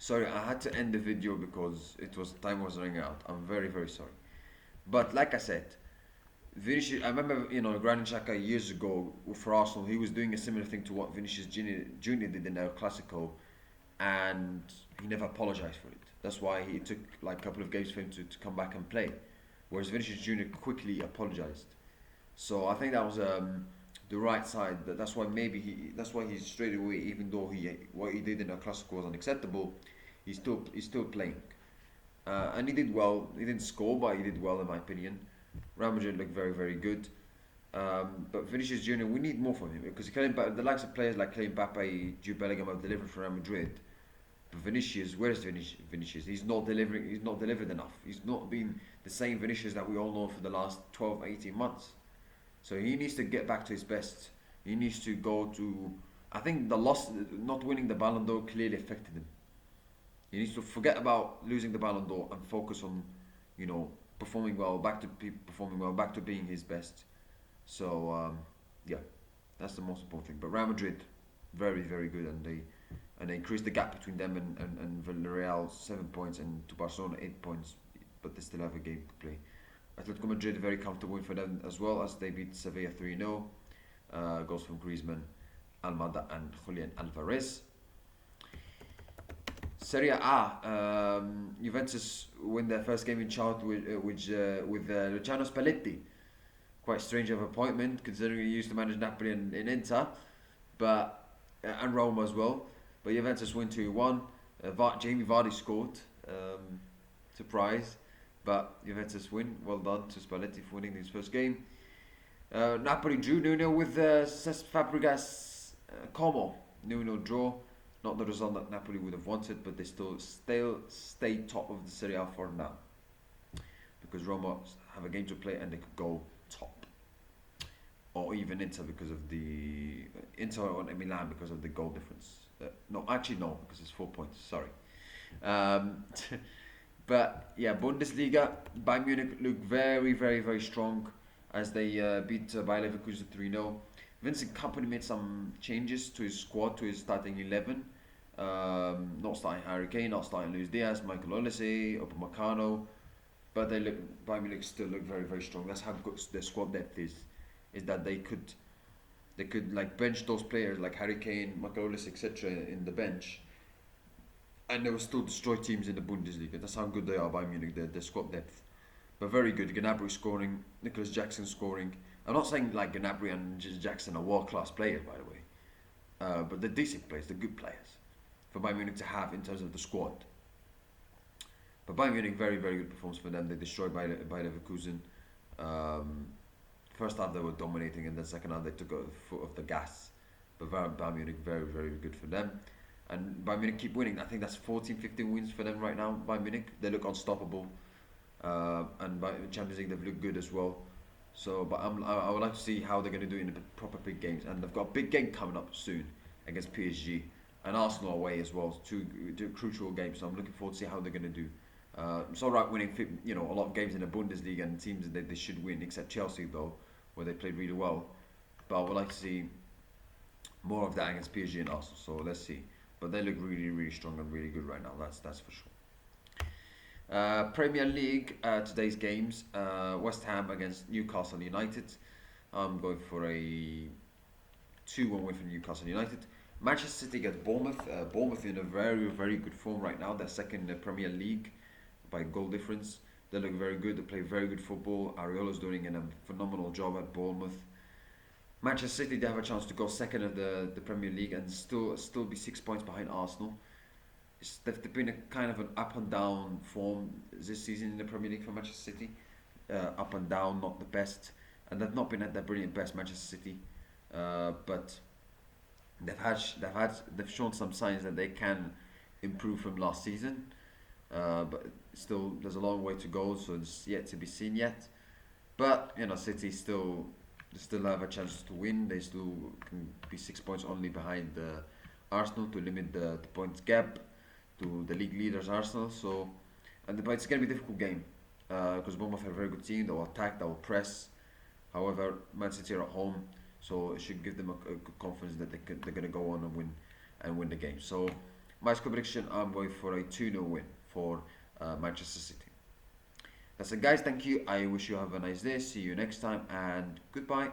Sorry, I had to end the video because time was running out. I'm very very sorry. But like I said, Vinicius. I remember Granit Xhaka years ago for Arsenal. He was doing a similar thing to what Vinicius Junior did in El Clasico, and he never apologized for it. That's why he took like a couple of games for him to come back and play, whereas Vinicius Junior quickly apologized. So I think that was the right side. That's why that's why he straight away, even though what he did in El Clasico was unacceptable, he's still playing. And he did well. He didn't score, but he did well in my opinion. Real Madrid looked very, very good. But Vinicius Junior, we need more from him because the likes of players like Kylian Mbappe, Jude Bellingham have delivered for Real Madrid. But Vinicius, where is Vinicius? He's not delivering. He's not delivered enough. He's not been the same Vinicius that we all know for the last 12, 18 months. So he needs to get back to his best. He needs to go to. I think the loss, not winning the Ballon d'Or, clearly affected him. He needs to forget about losing the Ballon d'Or and focus on, performing well, performing well, back to being his best. So yeah, that's the most important thing. But Real Madrid, very very good, and they increased the gap between them and Villarreal 7 points and to Barcelona 8 points, but they still have a game to play. Atletico Madrid very comfortable win for them as well as they beat Sevilla 3-0. Goals from Griezmann, Almada and Julian Alvarez. Serie A, Juventus win their first game in charge with Luciano Spalletti. Quite strange of appointment considering he used to manage Napoli and in Inter, but and Roma as well. But Juventus win 2-1. Jamie Vardy scored, surprise, but Juventus win. Well done to Spalletti for winning his first game. Napoli drew 0-0 with Cesc Fabregas Como. 0-0 draw. Not the result that Napoli would have wanted, but they still stay top of the Serie A for now. Because Roma have a game to play and they could go top. Or even Inter because of the Inter or Milan because of the goal difference. No, because it's 4 points. Sorry. But yeah, Bundesliga, Bayern Munich look very, very, very strong as they beat Bayer Leverkusen 3-0. Vincent Kompany made some changes to his squad, to his starting 11. Not starting Harry Kane, not starting Luis Diaz, Michael Olise, Upamecano, but Bayern Munich still look very, very strong. That's how good their squad depth is that they could like bench those players like Harry Kane, Michael Olise, etc. in the bench, and they will still destroy teams in the Bundesliga. That's how good they are, Bayern Munich, their squad depth. But very good. Gnabry scoring, Nicholas Jackson scoring. I'm not saying like Gnabry and Jackson are world-class players, by the way. But they're decent players, they're good players for Bayern Munich to have in terms of the squad. But Bayern Munich, very, very good performance for them. They destroyed Bayer Leverkusen. First half they were dominating, and then second half they took a foot off the gas. But Bayern Munich, very, very good for them. And Bayern Munich keep winning. I think that's 14, 15 wins for them right now, Bayern Munich. They look unstoppable. And by Champions League they've looked good as well. So, but I would like to see how they're going to do in the proper big games, and they've got a big game coming up soon against PSG and Arsenal away as well. Two crucial games. So I'm looking forward to see how they're going to do. It's alright winning, a lot of games in the Bundesliga and teams that they should win, except Chelsea though, where they played really well. But I would like to see more of that against PSG and Arsenal. So let's see. But they look really, really strong and really good right now. That's for sure. Premier League, today's games, West Ham against Newcastle United. I'm going for a 2-1 win for Newcastle United. Manchester City against Bournemouth. Bournemouth in a very, very good form right now. They're second in the Premier League by goal difference. They look very good. They play very good football. Areola's doing a phenomenal job at Bournemouth. Manchester City, they have a chance to go second in the Premier League and still be 6 points behind Arsenal. They've been a kind of an up and down form this season in the Premier League for Manchester City. Up and down, not the best, and they've not been at their brilliant best, Manchester City. But they've shown some signs that they can improve from last season. But still, there's a long way to go, so it's yet to be seen yet. But City still have a chance to win. They still can be 6 points only behind Arsenal to limit the points gap to the league leaders Arsenal. So, but it's going to be a difficult game because Bournemouth have a very good team. They will attack, they will press. However, Man City are at home, so it should give them a good confidence that they're going to go on and win the game. So, My score prediction, I'm going for a 2-0 win for Manchester City. That's it, guys. Thank you. I wish you have a nice day. See you next time, and goodbye.